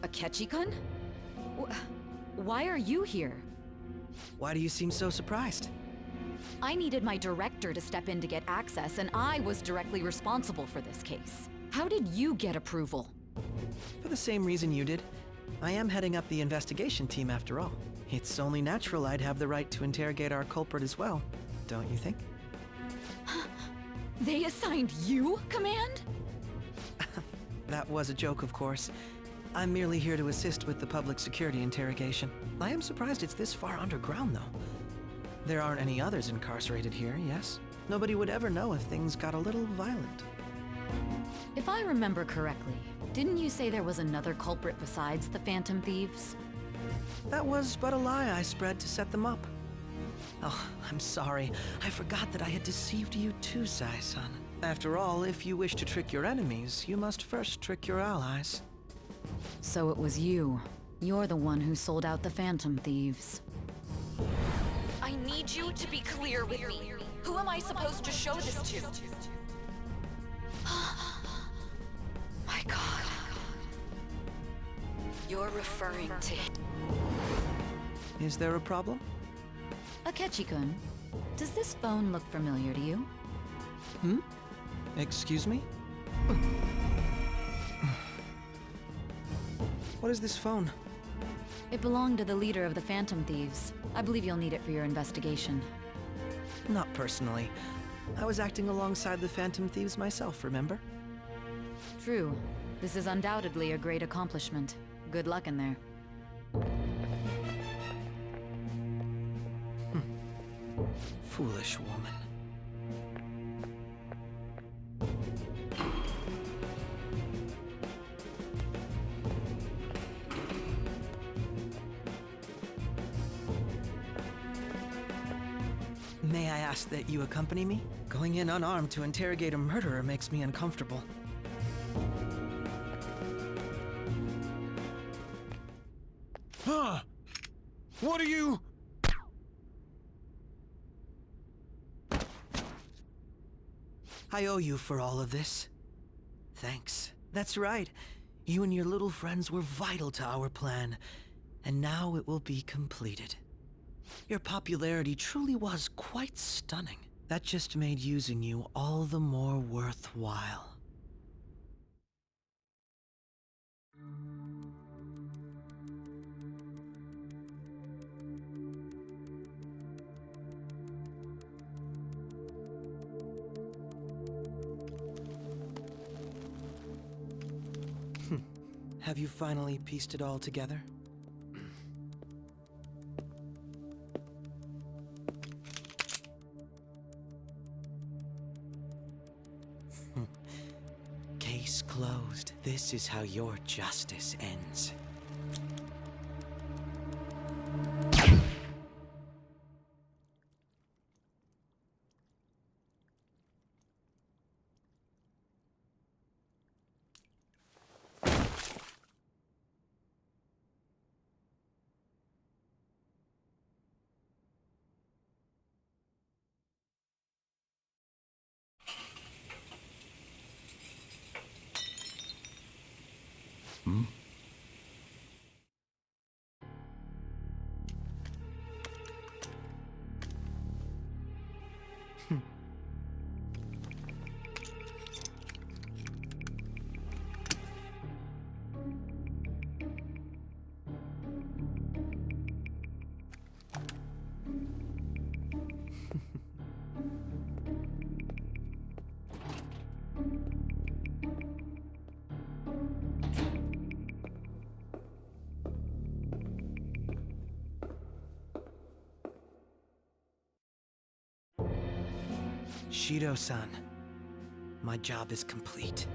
Akechi-kun? Why are you here? Why do you seem so surprised? I needed my director to step in to get access, and I was directly responsible for this case. How did you get approval? For the same reason you did. I am heading up the investigation team after all. It's only natural I'd have the right to interrogate our culprit as well, don't you think? They assigned you command? That was a joke, of course. I'm merely here to assist with the public security interrogation. I am surprised it's this far underground, though. There aren't any others incarcerated here, yes? Nobody would ever know if things got a little violent. If I remember correctly, didn't you say there was another culprit besides the Phantom Thieves? That was but a lie I spread to set them up. Oh, I'm sorry. I forgot that I had deceived you too, Sai-san. After all, if you wish to trick your enemies, you must first trick your allies. So it was you. You're the one who sold out the Phantom Thieves. I need you to be clear with me. Who am I supposed to show this to? My God. You're referring to... Is there a problem? Akechi-kun, does this phone look familiar to you? Hmm? Excuse me? What is this phone? It belonged to the leader of the Phantom Thieves. I believe you'll need it for your investigation. Not personally. I was acting alongside the Phantom Thieves myself, remember? True. This is undoubtedly a great accomplishment. Good luck in there. Foolish woman. May I ask that you accompany me? Going in unarmed to interrogate a murderer makes me uncomfortable. Huh? What are you... I owe you for all of this. Thanks. That's right. You and your little friends were vital to our plan, and now it will be completed. Your popularity truly was quite stunning. That just made using you all the more worthwhile. Have you finally pieced it all together? Case closed. This is how your justice ends. Hmm? Shido-san, my job is complete.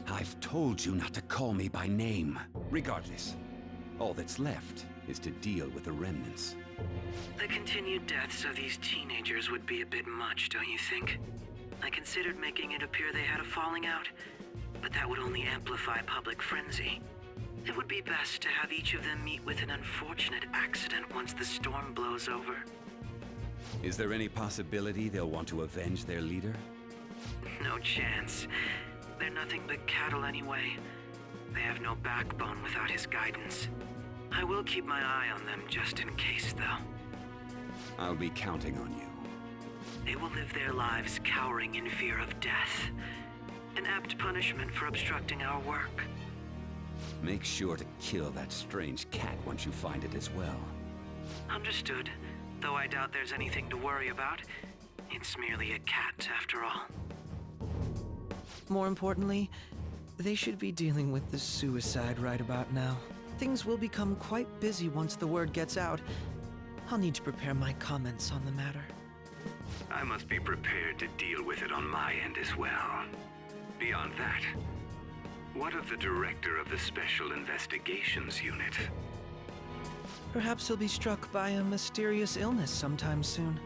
I've told you not to call me by name. Regardless, all that's left is to deal with the remnants. The continued deaths of these teenagers would be a bit much, don't you think? I considered making it appear they had a falling out, but that would only amplify public frenzy. It would be best to have each of them meet with an unfortunate accident once the storm blows over. Is there any possibility they'll want to avenge their leader? No chance. They're nothing but cattle anyway. They have no backbone without his guidance. I will keep my eye on them just in case, though. I'll be counting on you. They will live their lives cowering in fear of death. An apt punishment for obstructing our work. Make sure to kill that strange cat once you find it as well. Understood. Though I doubt there's anything to worry about. It's merely a cat, after all. More importantly, they should be dealing with the suicide right about now. Things will become quite busy once the word gets out. I'll need to prepare my comments on the matter. I must be prepared to deal with it on my end as well. Beyond that, what of the director of the Special Investigations Unit? Perhaps he'll be struck by a mysterious illness sometime soon.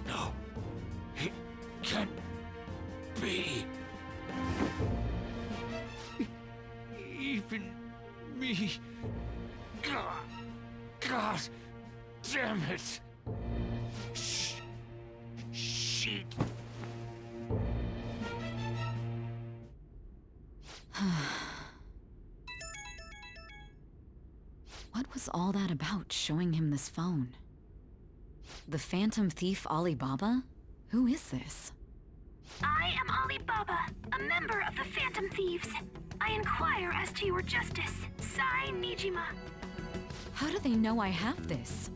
No. It can't be. Even me. God damn it. Shit. What was all that about, showing him this phone? The Phantom Thief Alibaba? Who is this? I am Alibaba, a member of the Phantom Thieves. I inquire as to your justice, Sai Nijima. How do they know I have this?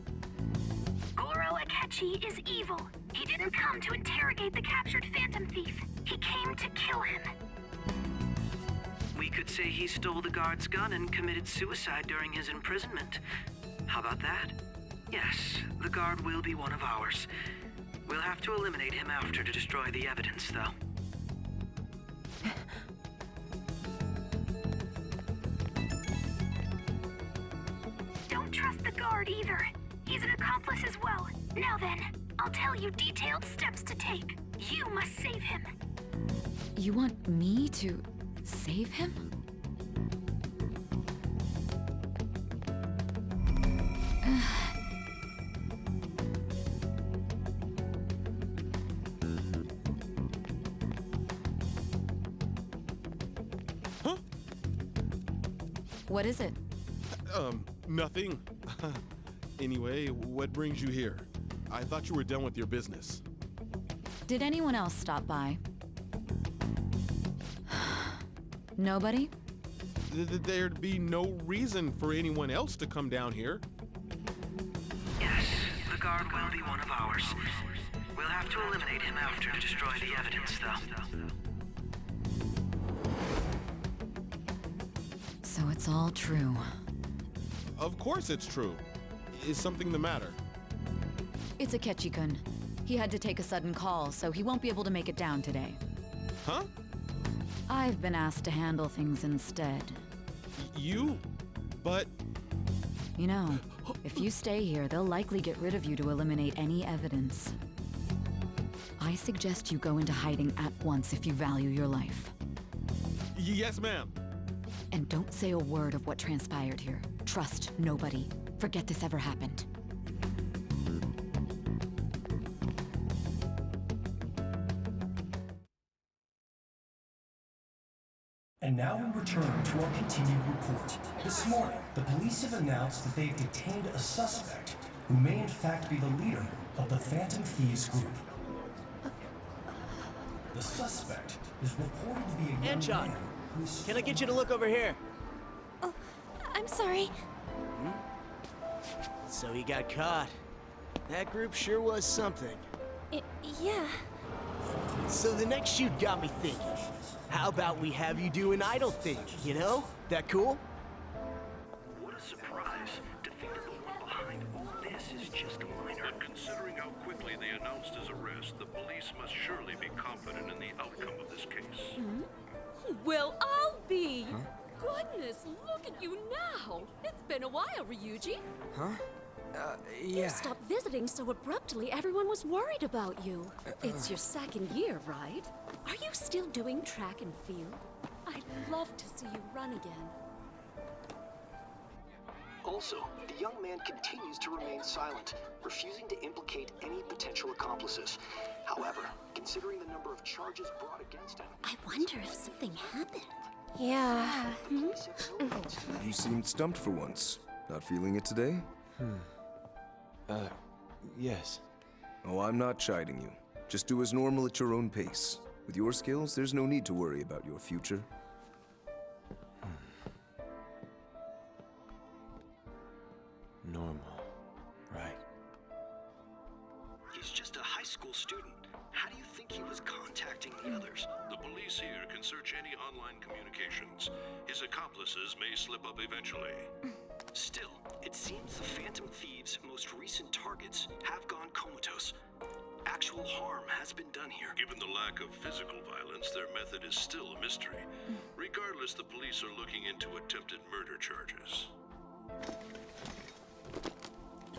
Goro Akechi is evil. He didn't come to interrogate the captured Phantom Thief. He came to kill him. We could say he stole the guard's gun and committed suicide during his imprisonment. How about that? Yes, the guard will be one of ours. We'll have to eliminate him after to destroy the evidence, though. Don't trust the guard either. He's an accomplice as well. Now then, I'll tell you detailed steps to take. You must save him. You want me to save him? Huh? What is it? Nothing. Anyway, what brings you here? I thought you were done with your business. Did anyone else stop by? Nobody? There'd be no reason for anyone else to come down here. Yes, the guard will be one of ours. We'll have to eliminate him after to destroy the evidence, though. So it's all true. Of course it's true. Is something the matter? It's Akechi-kun. He had to take a sudden call, so he won't be able to make it down today. Huh? I've been asked to handle things instead. You? But... You know, if you stay here, they'll likely get rid of you to eliminate any evidence. I suggest you go into hiding at once if you value your life. Yes, ma'am. And don't say a word of what transpired here. Trust nobody. Forget this ever happened. And now we return to our continued report. This morning, the police have announced that they've detained a suspect who may in fact be the leader of the Phantom Thieves group. The suspect is reported to be a young Anchon, man who is... can I get you to look over here? Oh, I'm sorry. So he got caught. That group sure was something. Yeah. So the next shoot got me thinking. How about we have you do an idol thing, you know? That cool? What a surprise to think that the one behind all this is just a minor. But considering how quickly they announced his arrest, the police must surely be confident in the outcome of this case. Well, I'll be. Goodness, look at you now. It's been a while, Ryuji. Yeah. You stopped visiting so abruptly, everyone was worried about you. It's your second year, right? Are you still doing track and field? I'd love to see you run again. Also, the young man continues to remain silent, refusing to implicate any potential accomplices. However, considering the number of charges brought against him... I wonder if something happened. Yeah. You seemed stumped for once. Not feeling it today? Yes. Oh, I'm not chiding you. Just do as normal at your own pace. With your skills, there's no need to worry about your future. Normal. Right. He's just a high school student. How do you think he was contacting the others? The police here can search any online communications. His accomplices may slip up eventually. Still, it seems the Phantom Thieves' most recent targets have gone comatose. Actual harm has been done here. Given the lack of physical violence, their method is still a mystery. Regardless, the police are looking into attempted murder charges.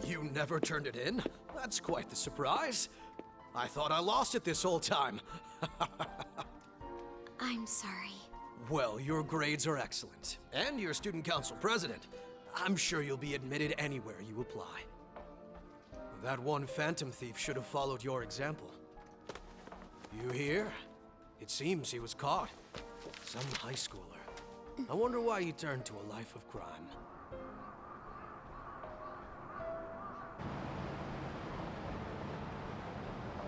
You never turned it in? That's quite the surprise. I thought I lost it this whole time. I'm sorry. Well, your grades are excellent. And you're student council president. I'm sure you'll be admitted anywhere you apply. That one Phantom Thief should have followed your example. You hear? It seems he was caught. Some high schooler. I wonder why he turned to a life of crime.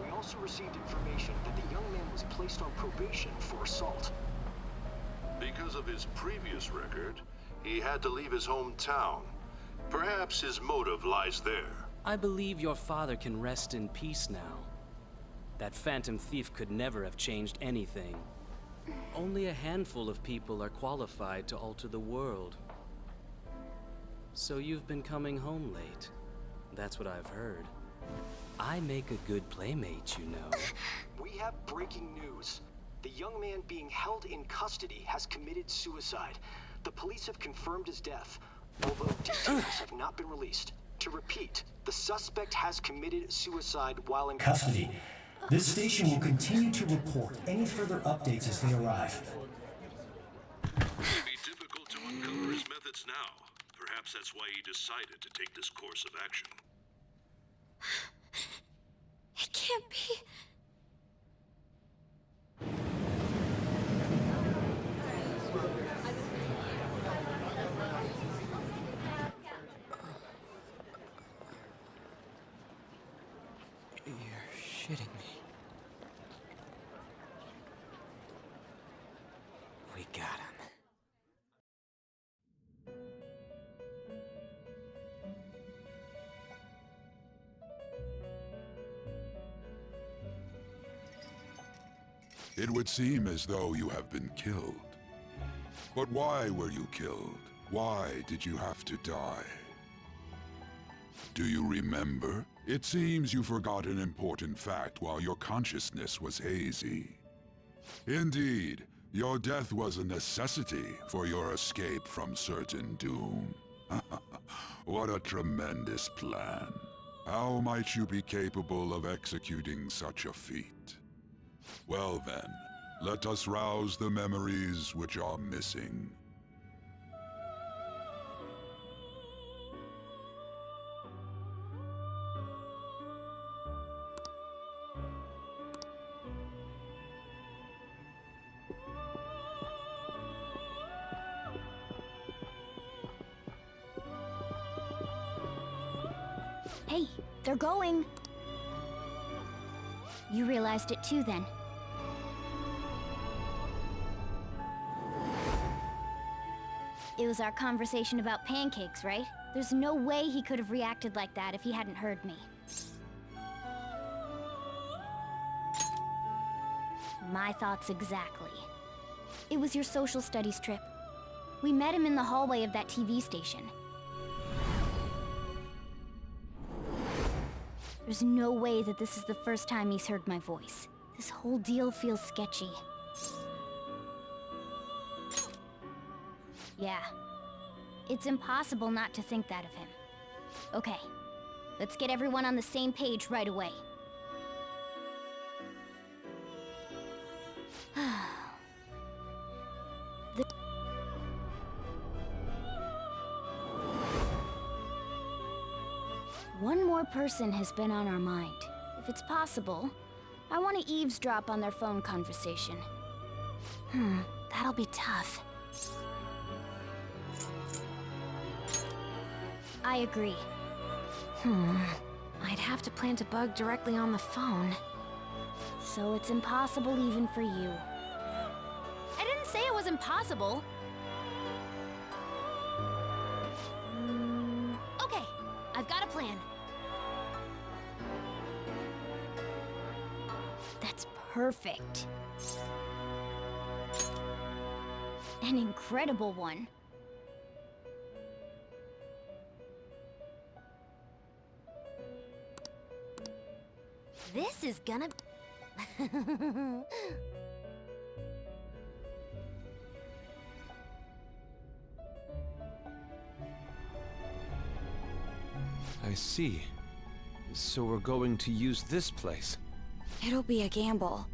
We also received information that the young man was placed on probation for assault. Because of his previous record, he had to leave his hometown. Perhaps his motive lies there. I believe your father can rest in peace now. That Phantom Thief could never have changed anything. Only a handful of people are qualified to alter the world. So you've been coming home late. That's what I've heard. I make a good playmate, you know. We have breaking news. The young man being held in custody has committed suicide. The police have confirmed his death, although details have not been released. To repeat, the suspect has committed suicide while in Custody. This station will continue to report any further updates as they arrive. It would be difficult to uncover his methods now. Perhaps that's why he decided to take this course of action. It can't be. You're shitting me. We got him. It would seem as though you have been killed. But why were you killed? Why did you have to die? Do you remember? It seems you forgot an important fact while your consciousness was hazy. Indeed, your death was a necessity for your escape from certain doom. What a tremendous plan. How might you be capable of executing such a feat? Well then, let us rouse the memories which are missing. Hey, they're going. You realized it too then. It was our conversation about pancakes, right? There's no way he could have reacted like that if he hadn't heard me. My thoughts exactly. It was your social studies trip. We met him in the hallway of that TV station. There's no way that this is the first time he's heard my voice. This whole deal feels sketchy. Yeah. It's impossible not to think that of him. Okay. Let's get everyone on the same page right away. One more person has been on our mind. If it's possible, I want to eavesdrop on their phone conversation. That'll be tough. I agree. I'd have to plant a bug directly on the phone. So it's impossible even for you. I didn't say it was impossible. Okay, I've got a plan. That's perfect. An incredible one. This is gonna... I see. So we're going to use this place. It'll be a gamble.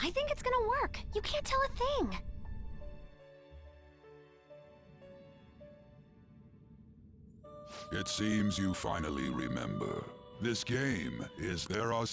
I think it's gonna work. You can't tell a thing. It seems you finally remember. This game is there are...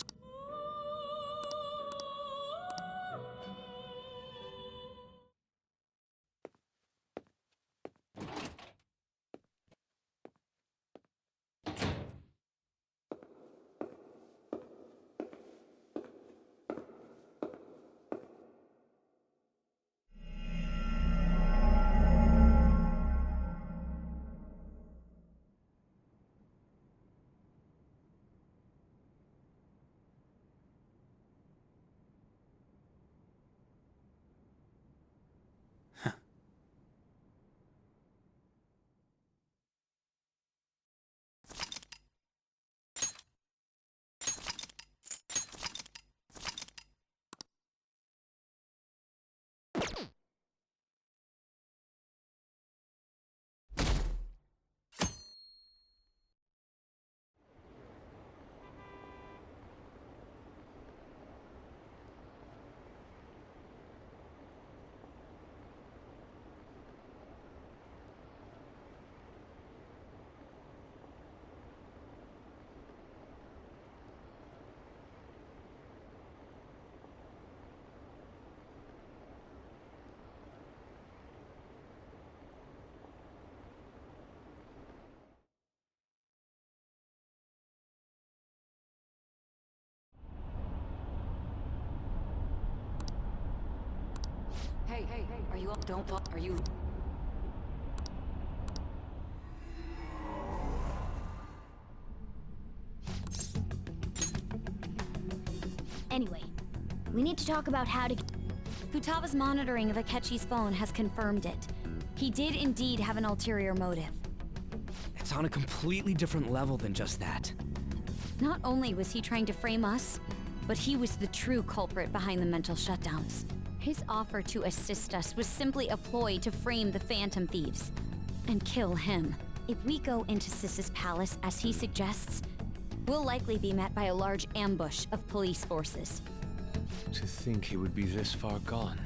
Hey, are you up? Don't fall. Are you... Anyway, we need to talk about how to... Futaga's monitoring of Akechi's phone has confirmed it. He did indeed have an ulterior motive. It's on a completely different level than just that. Not only was he trying to frame us, but he was the true culprit behind the mental shutdowns. His offer to assist us was simply a ploy to frame the Phantom Thieves and kill him. If we go into Sis's palace as he suggests, we'll likely be met by a large ambush of police forces. To think he would be this far gone.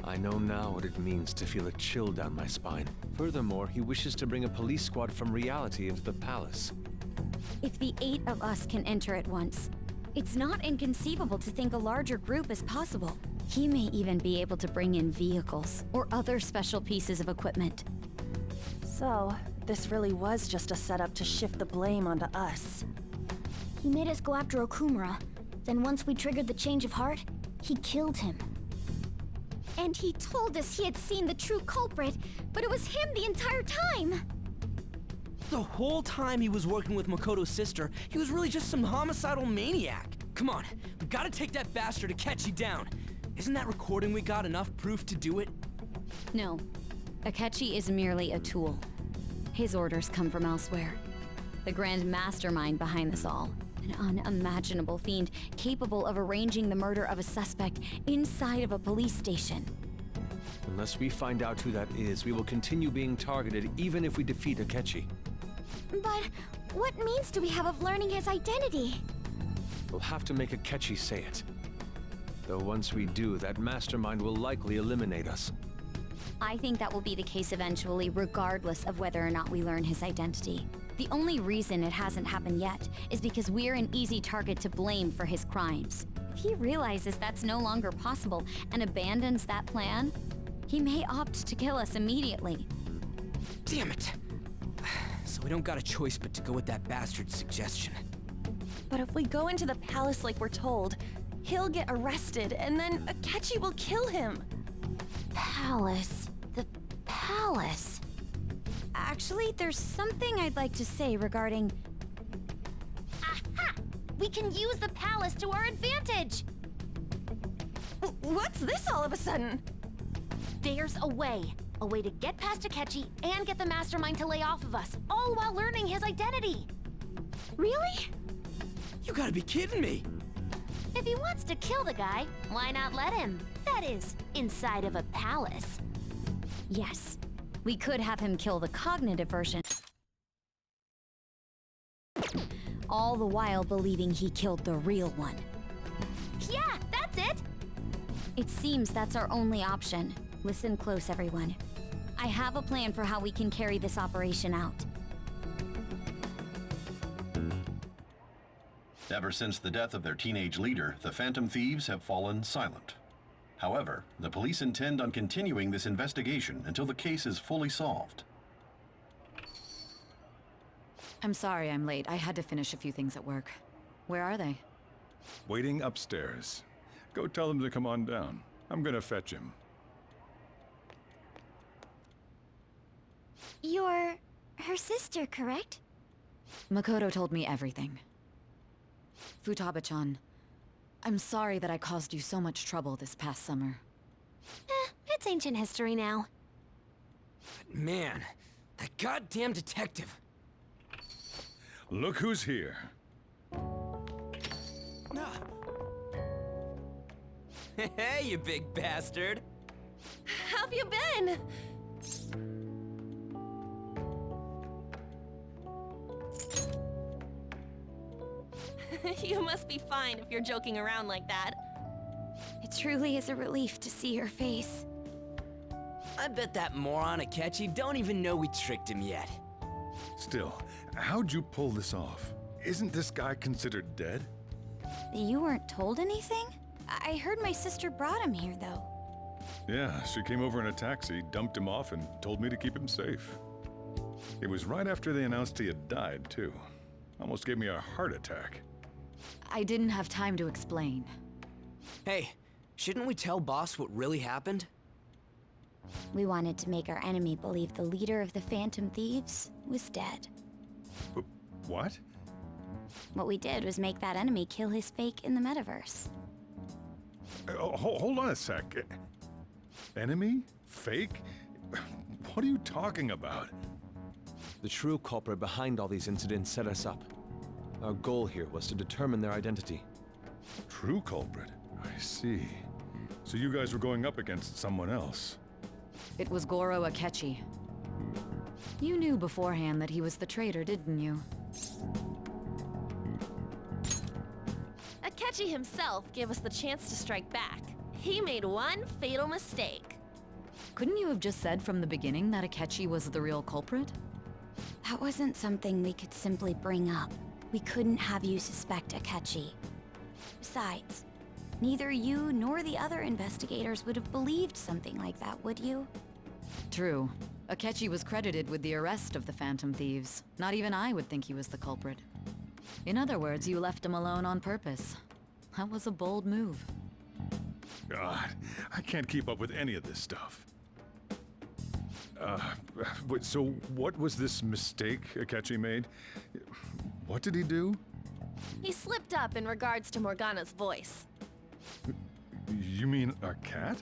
I know now what it means to feel a chill down my spine. Furthermore, he wishes to bring a police squad from reality into the palace. If the 8 of us can enter at once, it's not inconceivable to think a larger group is possible. He may even be able to bring in vehicles or other special pieces of equipment. So, this really was just a setup to shift the blame onto us. He made us go after Okumura. Then once we triggered the change of heart, he killed him. And he told us he had seen the true culprit, but it was him the entire time! The whole time he was working with Makoto's sister, he was really just some homicidal maniac. Come on, we gotta take that bastard Akechi down. Isn't that recording we got enough proof to do it? No. Akechi is merely a tool. His orders come from elsewhere. The grand mastermind behind this all. An unimaginable fiend capable of arranging the murder of a suspect inside of a police station. Unless we find out who that is, we will continue being targeted even if we defeat Akechi. But what means do we have of learning his identity? We'll have to make Akechi say it. Though once we do, that mastermind will likely eliminate us. I think that will be the case eventually, regardless of whether or not we learn his identity. The only reason it hasn't happened yet is because we're an easy target to blame for his crimes. If he realizes that's no longer possible and abandons that plan, he may opt to kill us immediately. Damn it! So we don't got a choice but to go with that bastard's suggestion. But if we go into the palace like we're told, he'll get arrested, and then Akechi will kill him. Palace. The palace. Actually, there's something I'd like to say regarding... Aha! We can use the palace to our advantage! What's this all of a sudden? There's a way. A way to get past Akechi and get the mastermind to lay off of us, all while learning his identity. Really? You gotta be kidding me! If he wants to kill the guy, why not let him? That is, inside of a palace. Yes. We could have him kill the cognitive version, all the while believing he killed the real one. Yeah, that's it! It seems that's our only option. Listen close, everyone. I have a plan for how we can carry this operation out. Ever since the death of their teenage leader, the Phantom Thieves have fallen silent. However, the police intend on continuing this investigation until the case is fully solved. I'm sorry I'm late. I had to finish a few things at work. Where are they? Waiting upstairs. Go tell them to come on down. I'm gonna fetch him. You're her sister, correct? Makoto told me everything. Futaba-chan, I'm sorry that I caused you so much trouble this past summer. It's ancient history now. Man, that goddamn detective. Look who's here. Hey, you big bastard. How've you been? You must be fine if you're joking around like that. It truly is a relief to see your face. I bet that moron Akechi don't even know we tricked him yet. Still, how'd you pull this off? Isn't this guy considered dead? You weren't told anything? I heard my sister brought him here, though. Yeah, she came over in a taxi, dumped him off, and told me to keep him safe. It was right after they announced he had died, too. Almost gave me a heart attack. I didn't have time to explain. Hey, shouldn't we tell Boss what really happened? We wanted to make our enemy believe the leader of the Phantom Thieves was dead. What? What we did was make that enemy kill his fake in the metaverse. Hold on a sec. Enemy? Fake? What are you talking about? The true culprit behind all these incidents set us up. Our goal here was to determine their identity. True culprit? I see. So you guys were going up against someone else. It was Goro Akechi. You knew beforehand that he was the traitor, didn't you? Akechi himself gave us the chance to strike back. He made one fatal mistake. Couldn't you have just said from the beginning that Akechi was the real culprit? That wasn't something we could simply bring up. We couldn't have you suspect Akechi. Besides, neither you nor the other investigators would have believed something like that, would you? True. Akechi was credited with the arrest of the Phantom Thieves. Not even I would think he was the culprit. In other words, you left him alone on purpose. That was a bold move. God, I can't keep up with any of this stuff. So what was this mistake Akechi made? What did he do? He slipped up in regards to Morgana's voice. You mean a cat?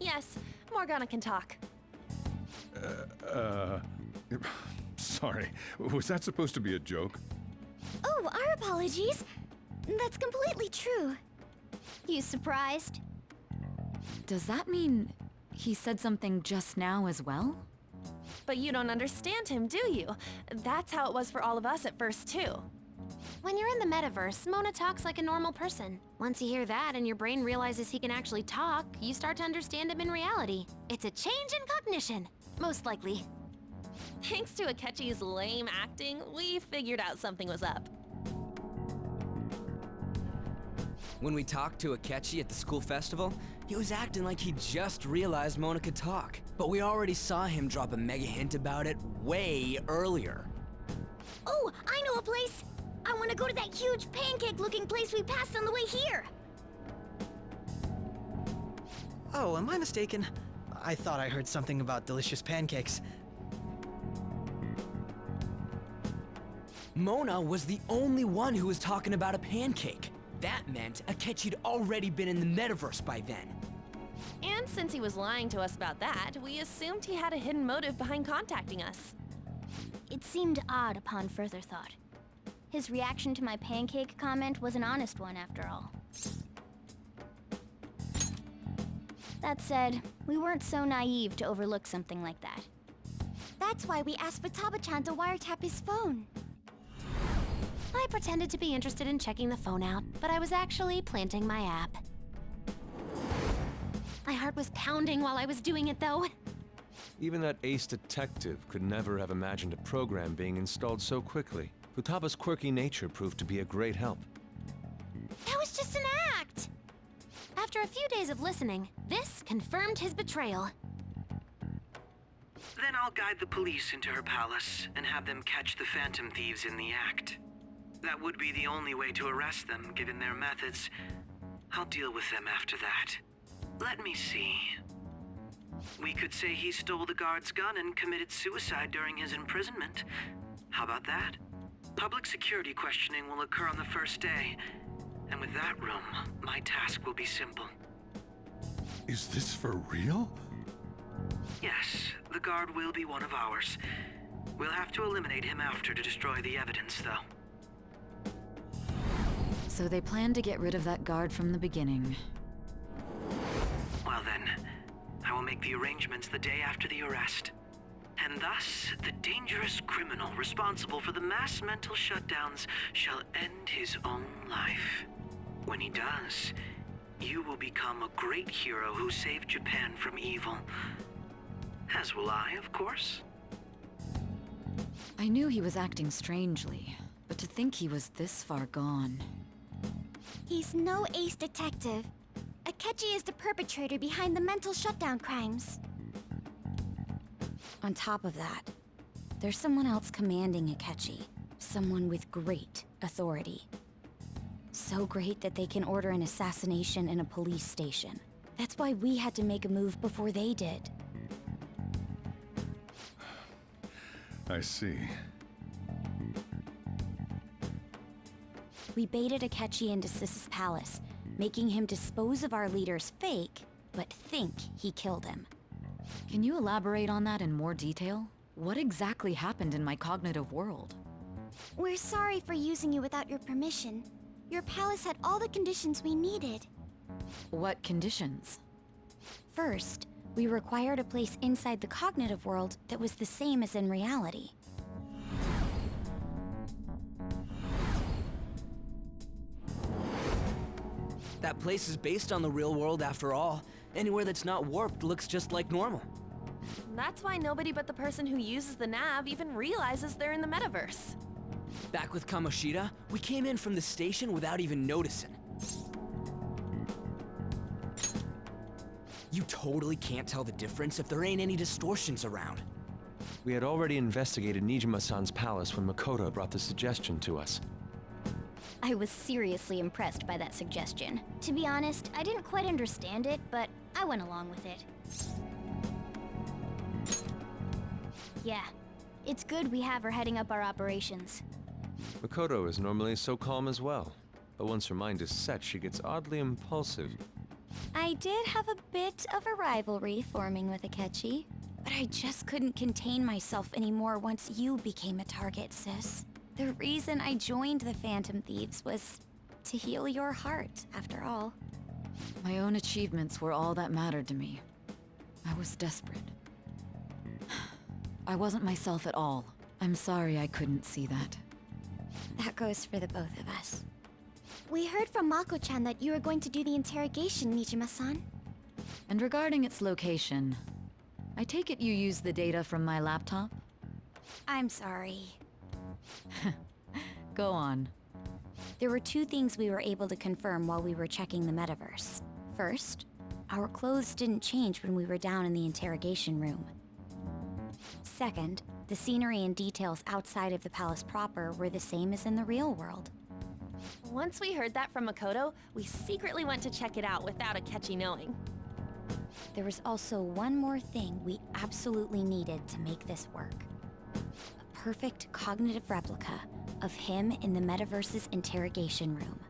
Yes, Morgana can talk. Sorry, was that supposed to be a joke? Oh, our apologies. That's completely true. You surprised? Does that mean he said something just now as well? But you don't understand him, do you? That's how it was for all of us at first, too. When you're in the metaverse, Mona talks like a normal person. Once you hear that and your brain realizes he can actually talk, you start to understand him in reality. It's a change in cognition, most likely. Thanks to Akechi's lame acting, we figured out something was up. When we talked to Akechi at the school festival, he was acting like he just realized Mona could talk. But we already saw him drop a mega hint about it way earlier. Oh, I know a place! I want to go to that huge pancake-looking place we passed on the way here! Oh, am I mistaken? I thought I heard something about delicious pancakes. Mona was the only one who was talking about a pancake. That meant Akechi'd already been in the metaverse by then. And since he was lying to us about that, we assumed he had a hidden motive behind contacting us. It seemed odd upon further thought. His reaction to my pancake comment was an honest one, after all. That said, we weren't so naive to overlook something like that. That's why we asked Futaba-chan to wiretap his phone. I pretended to be interested in checking the phone out, but I was actually planting my app. My heart was pounding while I was doing it, though. Even that ace detective could never have imagined a program being installed so quickly. Futaba's quirky nature proved to be a great help. That was just an act! After a few days of listening, this confirmed his betrayal. Then I'll guide the police into her palace and have them catch the Phantom Thieves in the act. That would be the only way to arrest them, given their methods. I'll deal with them after that. Let me see. We could say he stole the guard's gun and committed suicide during his imprisonment. How about that? Public security questioning will occur on the first day. And with that room, my task will be simple. Is this for real? Yes, the guard will be one of ours. We'll have to eliminate him after to destroy the evidence, though. So they planned to get rid of that guard from the beginning. Well then, I will make the arrangements the day after the arrest. And thus, the dangerous criminal responsible for the mass mental shutdowns shall end his own life. When he does, you will become a great hero who saved Japan from evil. As will I, of course. I knew he was acting strangely, but to think he was this far gone. He's no ace detective. Akechi is the perpetrator behind the mental shutdown crimes. On top of that, there's someone else commanding Akechi. Someone with great authority. So great that they can order an assassination in a police station. That's why we had to make a move before they did. I see. We baited Akechi into Sis's palace, making him dispose of our leader's fake, but think he killed him. Can you elaborate on that in more detail? What exactly happened in my cognitive world? We're sorry for using you without your permission. Your palace had all the conditions we needed. What conditions? First, we required a place inside the cognitive world that was the same as in reality. That place is based on the real world after all. Anywhere that's not warped looks just like normal. That's why nobody but the person who uses the nav even realizes they're in the metaverse. Back with Kamoshida, we came in from the station without even noticing. You totally can't tell the difference if there ain't any distortions around. We had already investigated Nijima-san's palace when Makoto brought the suggestion to us. I was seriously impressed by that suggestion. To be honest, I didn't quite understand it, but I went along with it. Yeah, it's good we have her heading up our operations. Makoto is normally so calm as well, but once her mind is set, she gets oddly impulsive. I did have a bit of a rivalry forming with Akechi, but I just couldn't contain myself anymore once you became a target, sis. The reason I joined the Phantom Thieves was to heal your heart, after all. My own achievements were all that mattered to me. I was desperate. I wasn't myself at all. I'm sorry I couldn't see that. That goes for the both of us. We heard from Mako-chan that you were going to do the interrogation, Nijima-san. And regarding its location, I take it you used the data from my laptop? I'm sorry. Go on. There were two things we were able to confirm while we were checking the metaverse. First, our clothes didn't change when we were down in the interrogation room. Second, the scenery and details outside of the palace proper were the same as in the real world. Once we heard that from Makoto, we secretly went to check it out without Akechi knowing. There was also one more thing we absolutely needed to make this work. A perfect cognitive replica of him in the metaverse's interrogation room.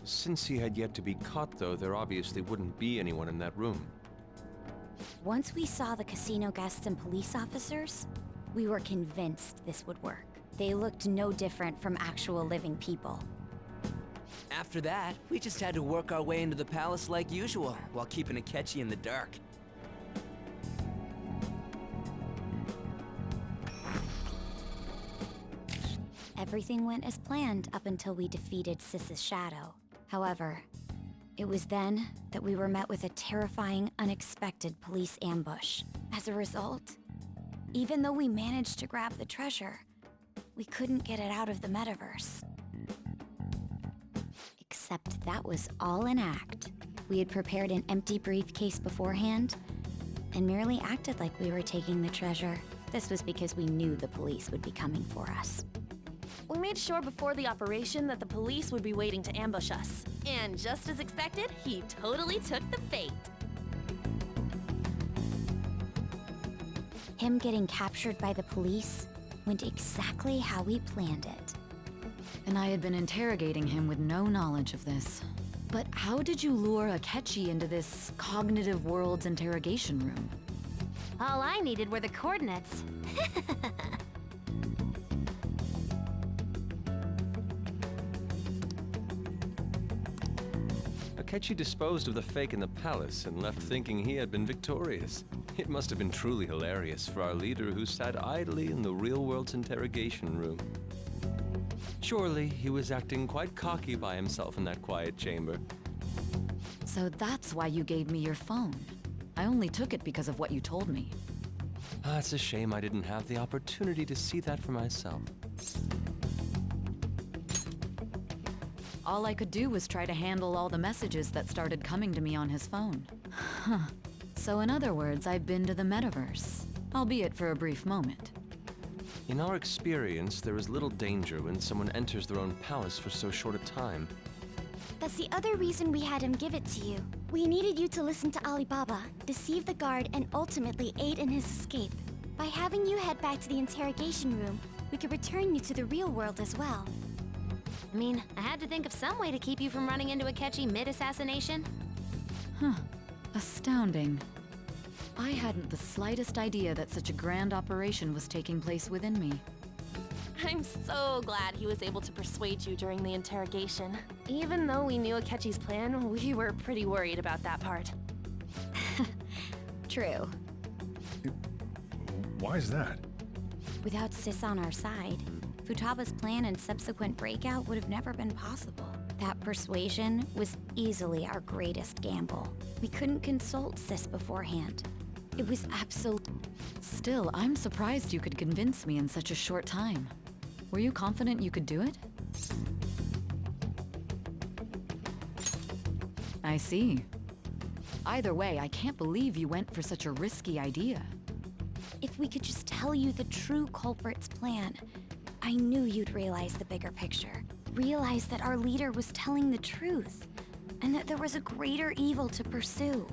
Since he had yet to be caught, though, there obviously wouldn't be anyone in that room. Once we saw the casino guests and police officers, we were convinced this would work. They looked no different from actual living people. After that, we just had to work our way into the palace like usual, while keeping Akechi in the dark. Everything went as planned up until we defeated Sis's shadow. However, it was then that we were met with a terrifying, unexpected police ambush. As a result, even though we managed to grab the treasure, we couldn't get it out of the metaverse. Except that was all an act. We had prepared an empty briefcase beforehand and merely acted like we were taking the treasure. This was because we knew the police would be coming for us. We made sure before the operation that the police would be waiting to ambush us. And just as expected, he totally took the bait. Him getting captured by the police went exactly how we planned it. And I had been interrogating him with no knowledge of this. But how did you lure Akechi into this cognitive world's interrogation room? All I needed were the coordinates. Akechi disposed of the fake in the palace and left thinking he had been victorious. It must have been truly hilarious for our leader who sat idly in the real world's interrogation room. Surely he was acting quite cocky by himself in that quiet chamber. So that's why you gave me your phone. I only took it because of what you told me. It's a shame I didn't have the opportunity to see that for myself. All I could do was try to handle all the messages that started coming to me on his phone. Huh. So in other words, I've been to the metaverse, albeit for a brief moment. In our experience, there is little danger when someone enters their own palace for so short a time. That's the other reason we had him give it to you. We needed you to listen to Alibaba, deceive the guard, and ultimately aid in his escape. By having you head back to the interrogation room, we could return you to the real world as well. I mean, I had to think of some way to keep you from running into Akechi mid-assassination. Huh. Astounding. I hadn't the slightest idea that such a grand operation was taking place within me. I'm so glad he was able to persuade you during the interrogation. Even though we knew Akechi's plan, we were pretty worried about that part. True. Why is that? Without Sis on our side, Futaba's plan and subsequent breakout would have never been possible. That persuasion was easily our greatest gamble. We couldn't consult Sis beforehand. It was absolute. Still, I'm surprised you could convince me in such a short time. Were you confident you could do it? I see. Either way, I can't believe you went for such a risky idea. If we could just tell you the true culprit's plan, I knew you'd realize the bigger picture. Realize that our leader was telling the truth, and that there was a greater evil to pursue.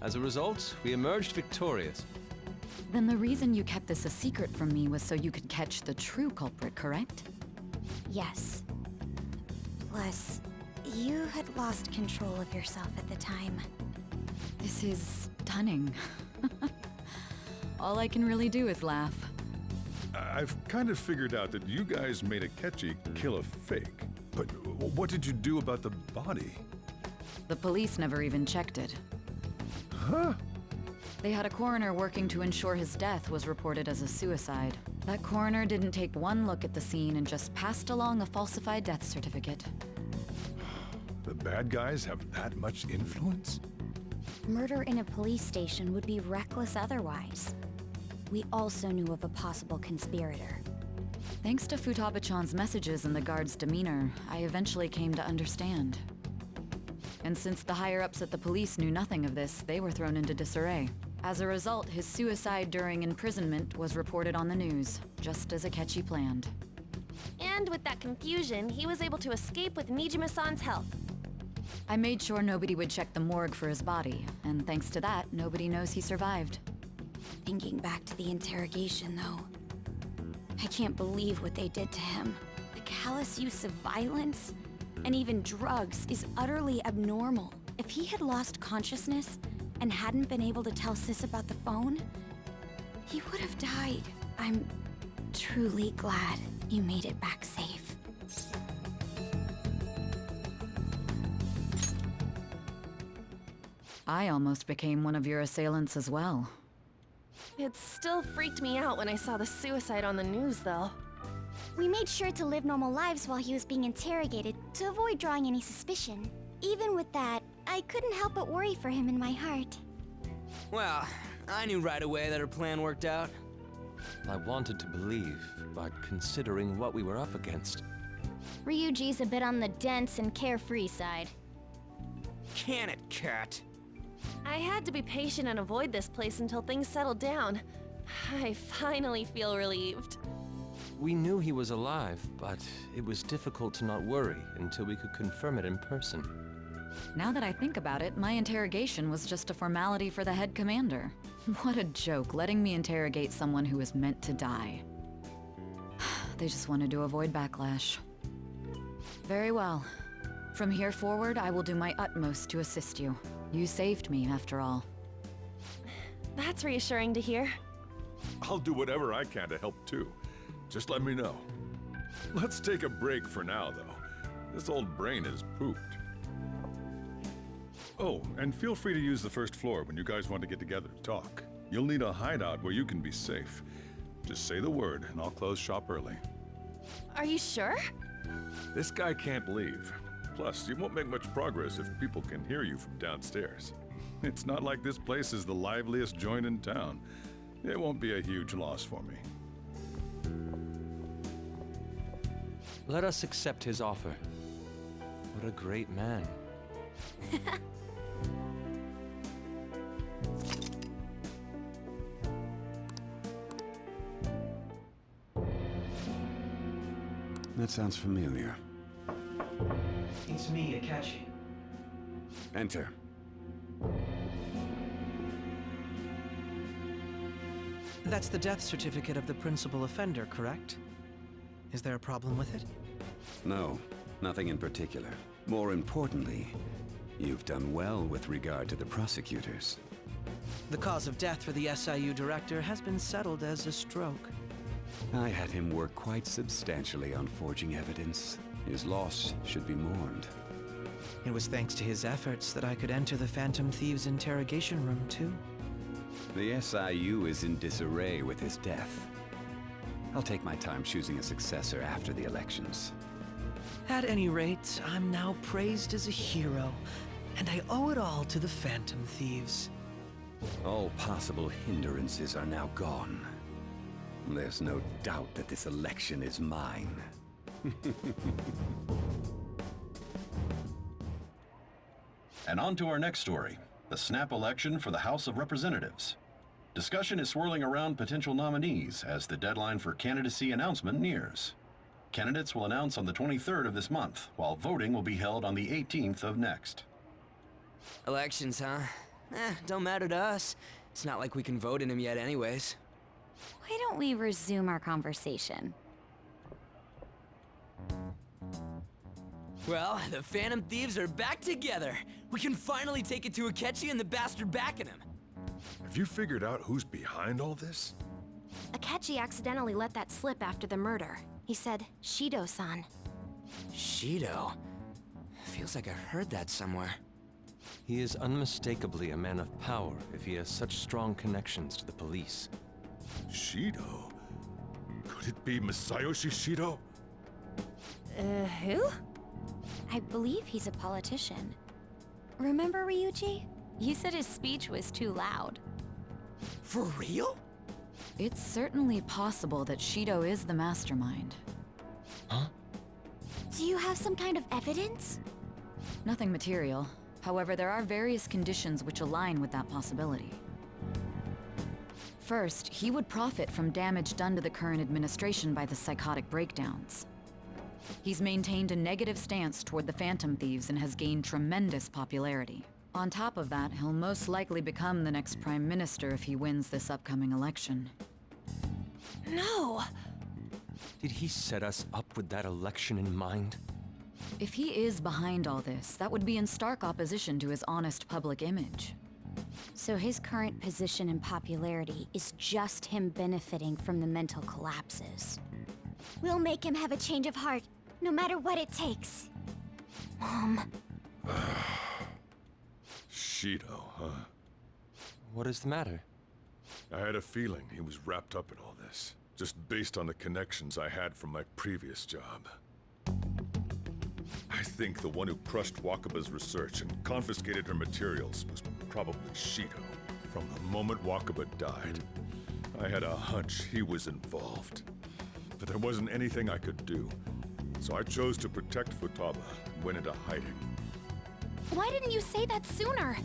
As a result, we emerged victorious. Then the reason you kept this a secret from me was so you could catch the true culprit, correct? Yes. Plus, you had lost control of yourself at the time. This is stunning. All I can really do is laugh. I've kind of figured out that you guys made Akechi kill a fake. But what did you do about the body? The police never even checked it. Huh? They had a coroner working to ensure his death was reported as a suicide. That coroner didn't take one look at the scene and just passed along a falsified death certificate. The bad guys have that much influence? Murder in a police station would be reckless otherwise. we also knew of a possible conspirator. Thanks to Futaba-chan's messages and the guard's demeanor, I eventually came to understand. And since the higher-ups at the police knew nothing of this, they were thrown into disarray. As a result, his suicide during imprisonment was reported on the news, just as Akechi planned. And with that confusion, he was able to escape with Nijima-san's help. I made sure nobody would check the morgue for his body, and thanks to that, nobody knows he survived. Thinking back to the interrogation, though, I can't believe what they did to him. The callous use of violence, and even drugs, is utterly abnormal. If he had lost consciousness and hadn't been able to tell Sis about the phone, he would have died. I'm truly glad you made it back safe. I almost became one of your assailants as well. It still freaked me out when I saw the suicide on the news, though. We made sure to live normal lives while he was being interrogated to avoid drawing any suspicion. Even with that, I couldn't help but worry for him in my heart. Well, I knew right away that her plan worked out. I wanted to believe, but considering what we were up against. Ryuji's a bit on the dense and carefree side. Can it, Cat? I had to be patient and avoid this place until things settled down. I finally feel relieved. We knew he was alive, but it was difficult to not worry until we could confirm it in person. Now that I think about it, my interrogation was just a formality for the head commander. What a joke, letting me interrogate someone who was meant to die. They just wanted to avoid backlash. Very well. From here forward, I will do my utmost to assist you. You saved me, after all. That's reassuring to hear. I'll do whatever I can to help too. Just let me know. Let's take a break for now, though. This old brain is pooped. Oh, and feel free to use the first floor when you guys want to get together to talk. You'll need a hideout where you can be safe. Just say the word, and I'll close shop early. Are you sure? This guy can't leave. Plus, you won't make much progress if people can hear you from downstairs. It's not like this place is the liveliest joint in town. It won't be a huge loss for me. Let us accept his offer. What a great man. That sounds familiar. It's me, Akechi. Enter. That's the death certificate of the principal offender, correct? Is there a problem with it? No, nothing in particular. More importantly, you've done well with regard to the prosecutors. The cause of death for the SIU director has been settled as a stroke. I had him work quite substantially on forging evidence. His loss should be mourned. It was thanks to his efforts that I could enter the Phantom Thieves' interrogation room, too. The SIU is in disarray with his death. I'll take my time choosing a successor after the elections. At any rate, I'm now praised as a hero, and I owe it all to the Phantom Thieves. All possible hindrances are now gone. There's no doubt that this election is mine. And on to our next story, the snap election for the House of Representatives. Discussion is swirling around potential nominees as the deadline for candidacy announcement nears. Candidates will announce on the 23rd of this month, while voting will be held on the 18th of next. Elections, huh? Don't matter to us. It's not like we can vote in them yet anyways. Why don't we resume our conversation? Well, the Phantom Thieves are back together. We can finally take it to Akechi and the bastard backing him. Have you figured out who's behind all this? Akechi accidentally let that slip after the murder. He said, Shido-san. Shido? Feels like I heard that somewhere. He is unmistakably a man of power if he has such strong connections to the police. Shido? Could it be Masayoshi Shido? Who? I believe he's a politician. Remember Ryuji? You said his speech was too loud. For real? It's certainly possible that Shido is the mastermind. Huh? Do you have some kind of evidence? Nothing material. However, there are various conditions which align with that possibility. First, he would profit from damage done to the current administration by the psychotic breakdowns. He's maintained a negative stance toward the Phantom Thieves and has gained tremendous popularity. On top of that, he'll most likely become the next Prime Minister if he wins this upcoming election. No! Did he set us up with that election in mind? If he is behind all this, that would be in stark opposition to his honest public image. So his current position and popularity is just him benefiting from the mental collapses. We'll make him have a change of heart, no matter what it takes. Mom. Shido, huh? What is the matter? I had a feeling he was wrapped up in all this, just based on the connections I had from my previous job. I think the one who crushed Wakaba's research and confiscated her materials was probably Shido. From the moment Wakaba died, I had a hunch he was involved. But there wasn't anything I could do, so I chose to protect Futaba and went into hiding. Why didn't you say that sooner?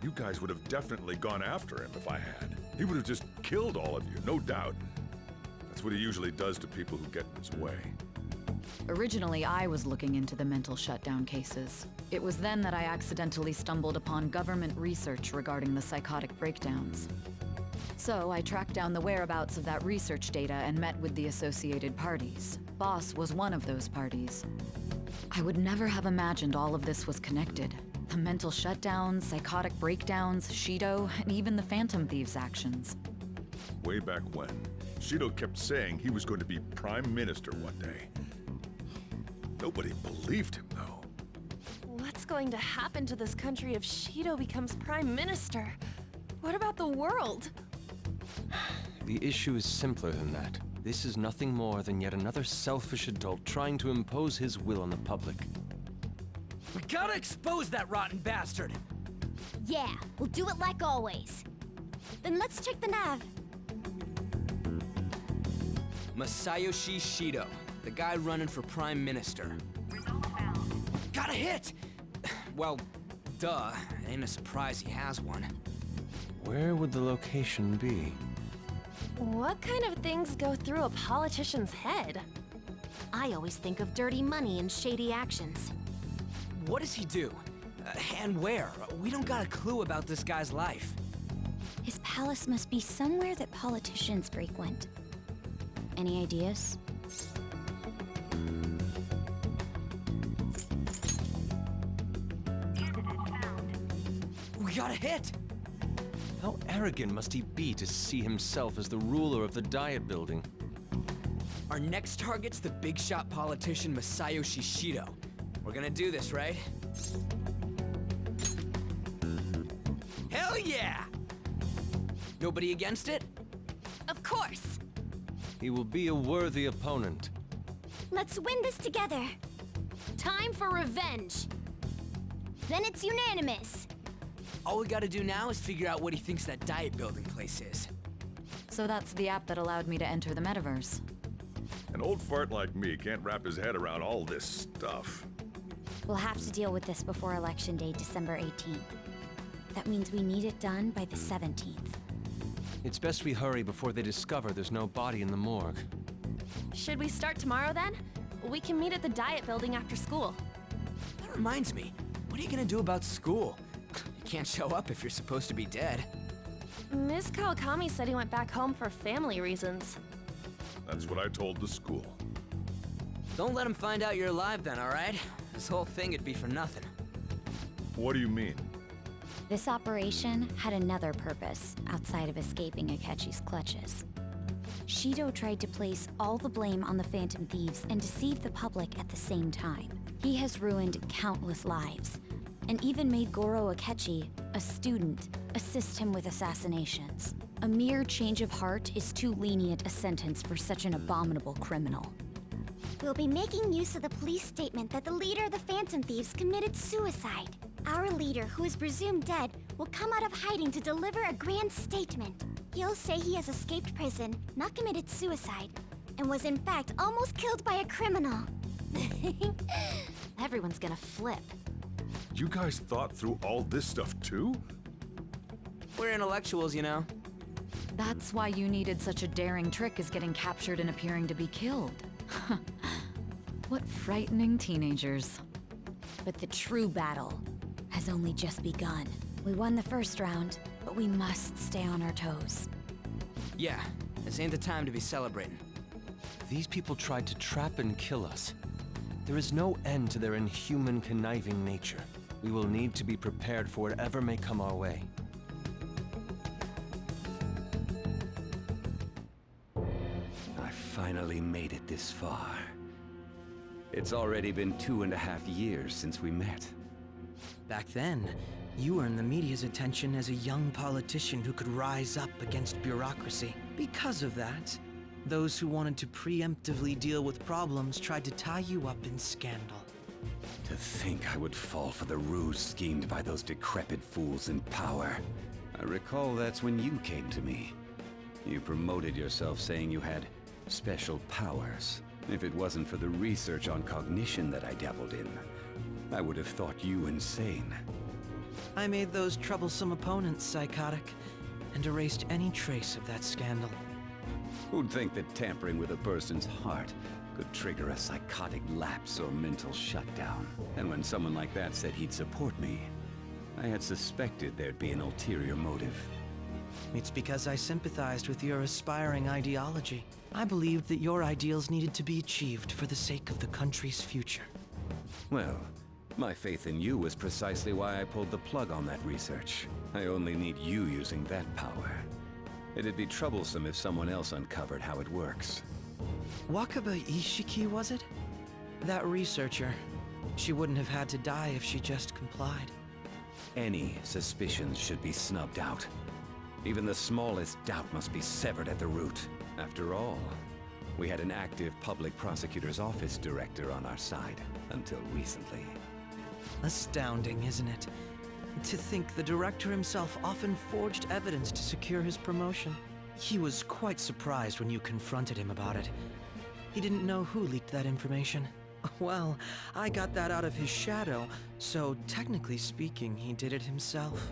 You guys would have definitely gone after him if I had. He would have just killed all of you, no doubt. That's what he usually does to people who get in his way. Originally, I was looking into the mental shutdown cases. It was then that I accidentally stumbled upon government research regarding the psychotic breakdowns. So I tracked down the whereabouts of that research data and met with the associated parties. Boss was one of those parties. I would never have imagined all of this was connected. The mental shutdowns, psychotic breakdowns, Shido, and even the Phantom Thieves' actions. Way back when, Shido kept saying he was going to be Prime Minister one day. Nobody believed him, though. What's going to happen to this country if Shido becomes Prime Minister? What about the world? The issue is simpler than that. This is nothing more than yet another selfish adult trying to impose his will on the public. We gotta expose that rotten bastard! Yeah, we'll do it like always. Then let's check the nav. Masayoshi Shido, the guy running for Prime Minister. Got a hit! Well, duh. Ain't a surprise he has one. Where would the location be? What kind of things go through a politician's head? I always think of dirty money and shady actions. What does he do? And where? We don't got a clue about this guy's life. His palace must be somewhere that politicians frequent. Any ideas? We got a hit! How arrogant must he be to see himself as the ruler of the Diet Building? Our next target's the big shot politician Masayoshi Shido. We're gonna do this, right? Hell yeah! Nobody against it? Of course! He will be a worthy opponent. Let's win this together. Time for revenge! Then it's unanimous. All we gotta do now is figure out what he thinks that diet building place is. So that's the app that allowed me to enter the metaverse. An old fart like me can't wrap his head around all this stuff. We'll have to deal with this before Election Day, December 18th. That means we need it done by the 17th. It's best we hurry before they discover there's no body in the morgue. Should we start tomorrow then? We can meet at the Diet Building after school. That reminds me, what are you gonna do about school? You can't show up if you're supposed to be dead. Ms. Kawakami said he went back home for family reasons. That's what I told the school. Don't let him find out you're alive then, alright? This whole thing would be for nothing. What do you mean? This operation had another purpose outside of escaping Akechi's clutches. Shido tried to place all the blame on the Phantom Thieves and deceive the public at the same time. He has ruined countless lives, and even made Goro Akechi, a student, assist him with assassinations. A mere change of heart is too lenient a sentence for such an abominable criminal. We'll be making use of the police statement that the leader of the Phantom Thieves committed suicide. Our leader, who is presumed dead, will come out of hiding to deliver a grand statement. He'll say he has escaped prison, not committed suicide, and was in fact almost killed by a criminal. Everyone's gonna flip. You guys thought through all this stuff too? We're intellectuals, you know. That's why you needed such a daring trick as getting captured and appearing to be killed. What frightening teenagers. But the true battle has only just begun. We won the first round, but we must stay on our toes. Yeah, this ain't the time to be celebrating. These people tried to trap and kill us. There is no end to their inhuman, conniving nature. We will need to be prepared for whatever may come our way. I finally made it this far. It's already been 2.5 years since we met. Back then, you earned the media's attention as a young politician who could rise up against bureaucracy. Because of that, those who wanted to preemptively deal with problems tried to tie you up in scandal. To think I would fall for the ruse schemed by those decrepit fools in power. I recall that's when you came to me. You promoted yourself saying you had special powers. If it wasn't for the research on cognition that I dabbled in, I would have thought you insane. I made those troublesome opponents psychotic, and erased any trace of that scandal. Who'd think that tampering with a person's heart could trigger a psychotic lapse or mental shutdown? And when someone like that said he'd support me, I had suspected there'd be an ulterior motive. It's because I sympathized with your aspiring ideology. I believed that your ideals needed to be achieved for the sake of the country's future. Well, my faith in you was precisely why I pulled the plug on that research. I only need you using that power. It'd be troublesome if someone else uncovered how it works. Wakaba Ishiki, was it? That researcher. She wouldn't have had to die if she just complied. Any suspicions should be snubbed out. Even the smallest doubt must be severed at the root. After all, we had an active public prosecutor's office director on our side, until recently. Astounding, isn't it? To think the director himself often forged evidence to secure his promotion. He was quite surprised when you confronted him about it. He didn't know who leaked that information. Well, I got that out of his shadow, so technically speaking, he did it himself.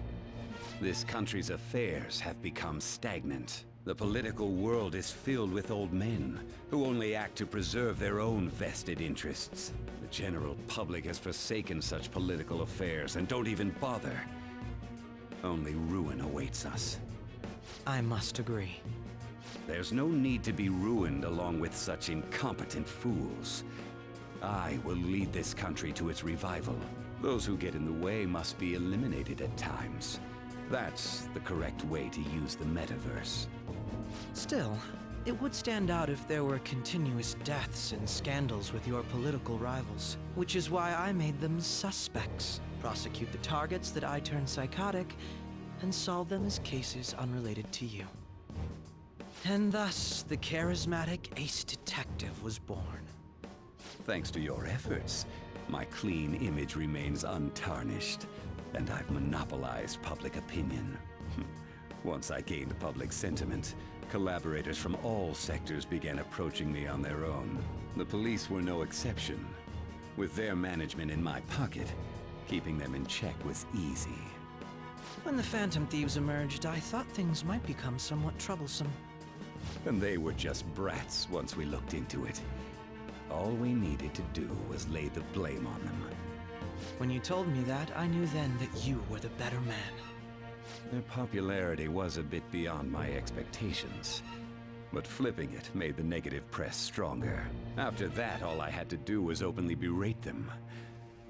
This country's affairs have become stagnant. The political world is filled with old men who only act to preserve their own vested interests. The general public has forsaken such political affairs and don't even bother. Only ruin awaits us. I must agree. There's no need to be ruined along with such incompetent fools. I will lead this country to its revival. Those who get in the way must be eliminated at times. That's the correct way to use the metaverse. Still, it would stand out if there were continuous deaths and scandals with your political rivals, which is why I made them suspects. Prosecute the targets that I turn psychotic, and solve them as cases unrelated to you. And thus, the charismatic ace detective was born. Thanks to your efforts, my clean image remains untarnished, and I've monopolized public opinion. Once I gained public sentiment, collaborators from all sectors began approaching me on their own. The police were no exception. With their management in my pocket, keeping them in check was easy. When the Phantom Thieves emerged, I thought things might become somewhat troublesome. And they were just brats once we looked into it. All we needed to do was lay the blame on them. When you told me that, I knew then that you were the better man. Their popularity was a bit beyond my expectations, but flipping it made the negative press stronger. After that, all I had to do was openly berate them.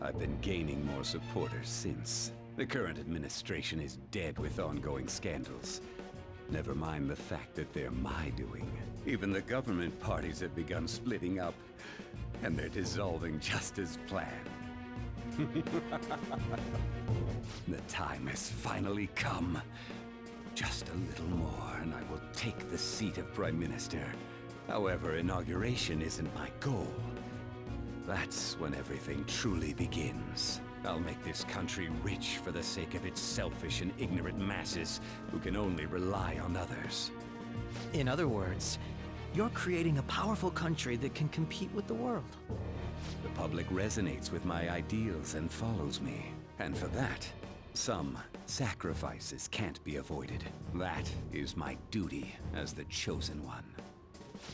I've been gaining more supporters since. The current administration is dead with ongoing scandals. Never mind the fact that they're my doing. Even the government parties have begun splitting up, and they're dissolving just as planned. The time has finally come. Just a little more, and I will take the seat of Prime Minister. However, inauguration isn't my goal. That's when everything truly begins. I'll make this country rich for the sake of its selfish and ignorant masses who can only rely on others. In other words, you're creating a powerful country that can compete with the world. The public resonates with my ideals and follows me. And for that, some sacrifices can't be avoided. That is my duty as the Chosen One.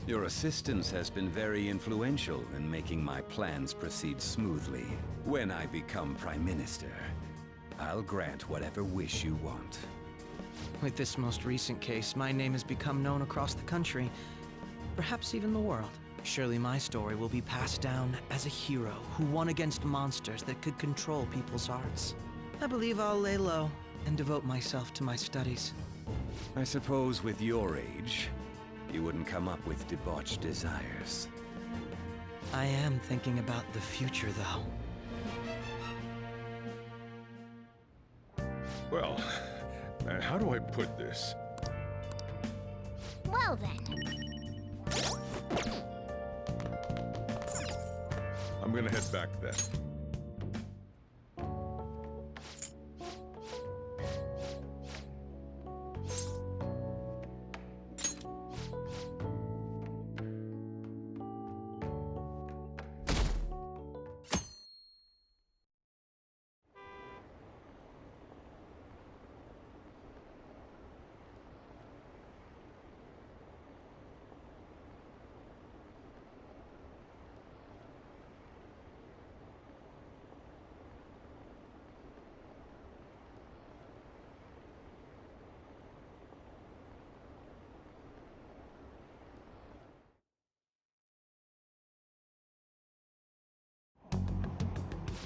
Your assistance has been very influential in making my plans proceed smoothly. When I become Prime Minister, I'll grant whatever wish you want. With this most recent case, my name has become known across the country, perhaps even the world. Surely my story will be passed down as a hero who won against monsters that could control people's hearts. I believe I'll lay low and devote myself to my studies. I suppose with your age, you wouldn't come up with debauched desires. I am thinking about the future, though. Well, how do I put this? Well then. I'm gonna head back then.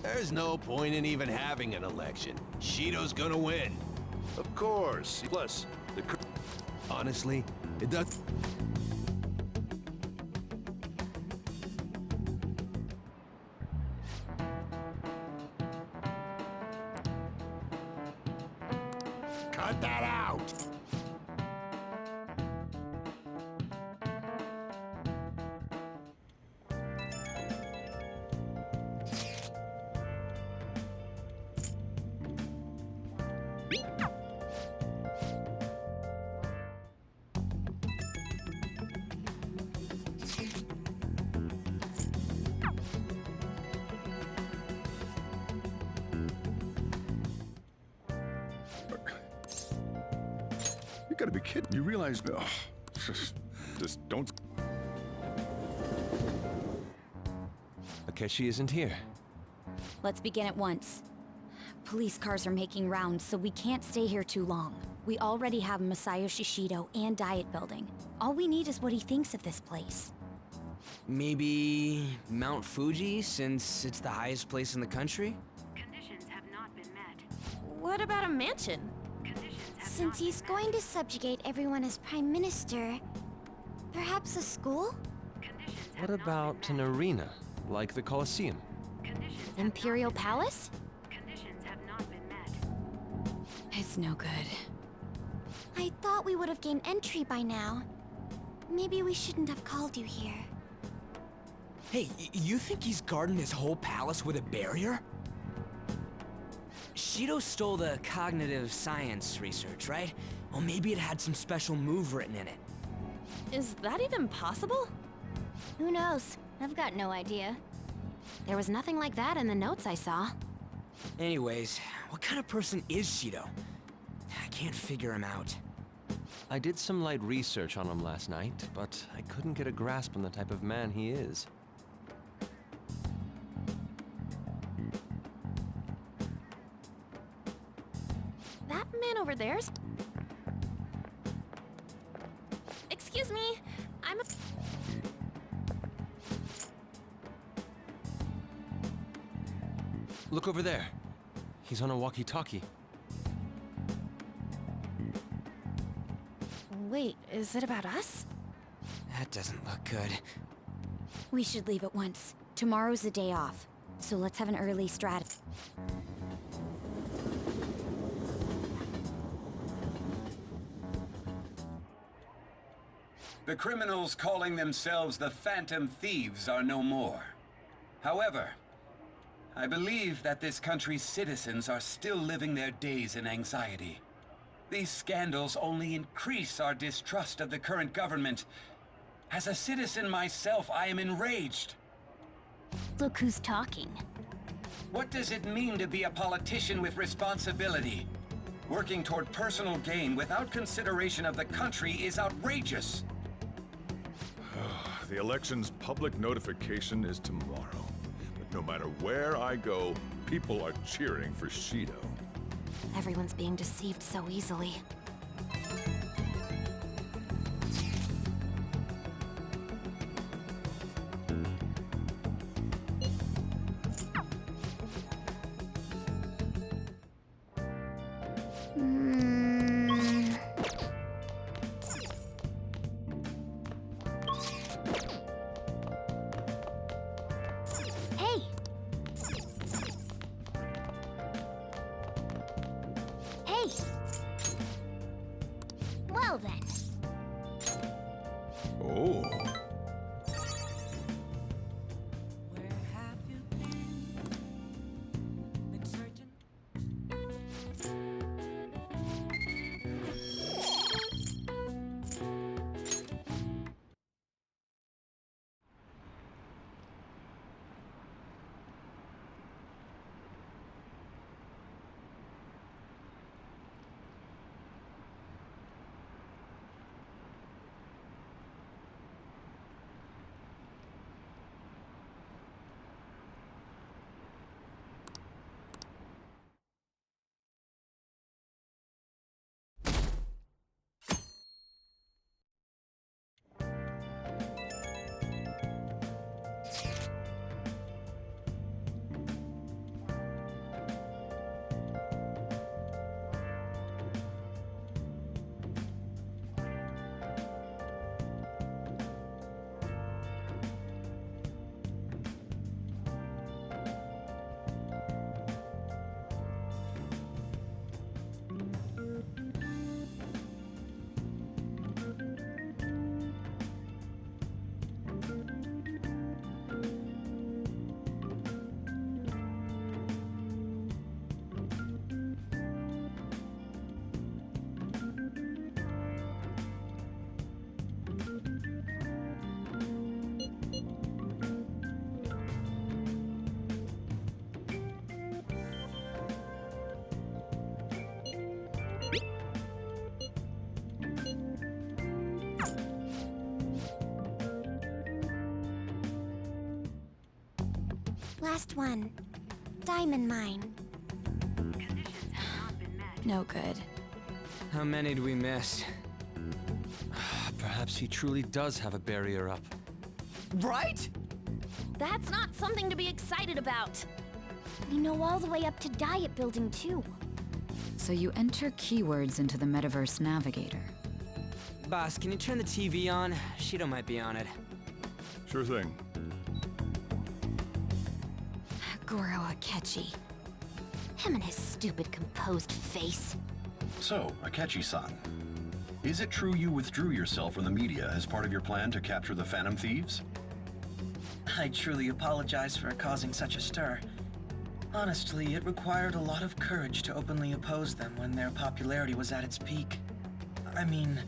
There's no point in even having an election. Shido's gonna win. Of course. Plus, honestly, it does. Cut that out! You gotta be kidding. You realize... Oh, just don't... Akechi isn't here. Let's begin at once. Police cars are making rounds, so we can't stay here too long. We already have Masayoshi Shido and Diet Building. All we need is what he thinks of this place. Maybe Mount Fuji, since it's the highest place in the country? Conditions have not been met. What about a mansion? Since he's going to subjugate everyone as Prime Minister, perhaps a school? What about an arena, like the Colosseum? Imperial Palace? Conditions have not been met. It's no good. I thought we would have gained entry by now. Maybe we shouldn't have called you here. Hey, you think he's guarding his whole palace with a barrier? Shido stole the cognitive science research, right? Well, maybe it had some special move written in it. Is that even possible? Who knows? I've got no idea. There was nothing like that in the notes I saw. Anyways, what kind of person is Shido? I can't figure him out. I did some light research on him last night, but I couldn't get a grasp on the type of man he is. That man over there's... Excuse me, I'm a... Look over there. He's on a walkie-talkie. Wait, is it about us? That doesn't look good. We should leave at once. Tomorrow's a day off, so let's have an early strat. The criminals calling themselves the Phantom Thieves are no more. However, I believe that this country's citizens are still living their days in anxiety. These scandals only increase our distrust of the current government. As a citizen myself, I am enraged. Look who's talking. What does it mean to be a politician with responsibility? Working toward personal gain without consideration of the country is outrageous. The election's public notification is tomorrow. But no matter where I go, people are cheering for Shido. Everyone's being deceived so easily. Hey! Hey! Well then. Oh. Last one. Diamond mine. No good. How many do we miss? Perhaps he truly does have a barrier up. Right? That's not something to be excited about. We know all the way up to Diet Building, too. So you enter keywords into the Metaverse Navigator. Boss, can you turn the TV on? Shido might be on it. Sure thing. Goro Akechi. Him and his stupid composed face. So, Akechi-san, is it true you withdrew yourself from the media as part of your plan to capture the Phantom Thieves? I truly apologize for causing such a stir. Honestly, it required a lot of courage to openly oppose them when their popularity was at its peak. I mean,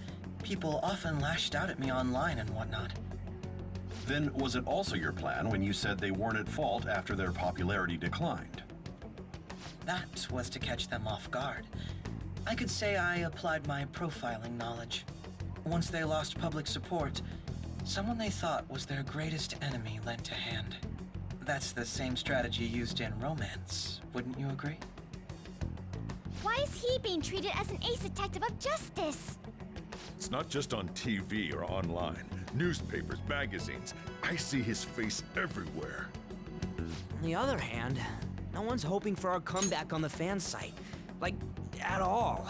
people often lashed out at me online and whatnot. Then was it also your plan when you said they weren't at fault after their popularity declined? That was to catch them off guard. I could say I applied my profiling knowledge. Once they lost public support, someone they thought was their greatest enemy lent a hand. That's the same strategy used in romance, wouldn't you agree? Why is he being treated as an ace detective of justice? It's not just on TV or online. Newspapers, magazines. I see his face everywhere. On the other hand, no one's hoping for our comeback on the fan site. Like, at all.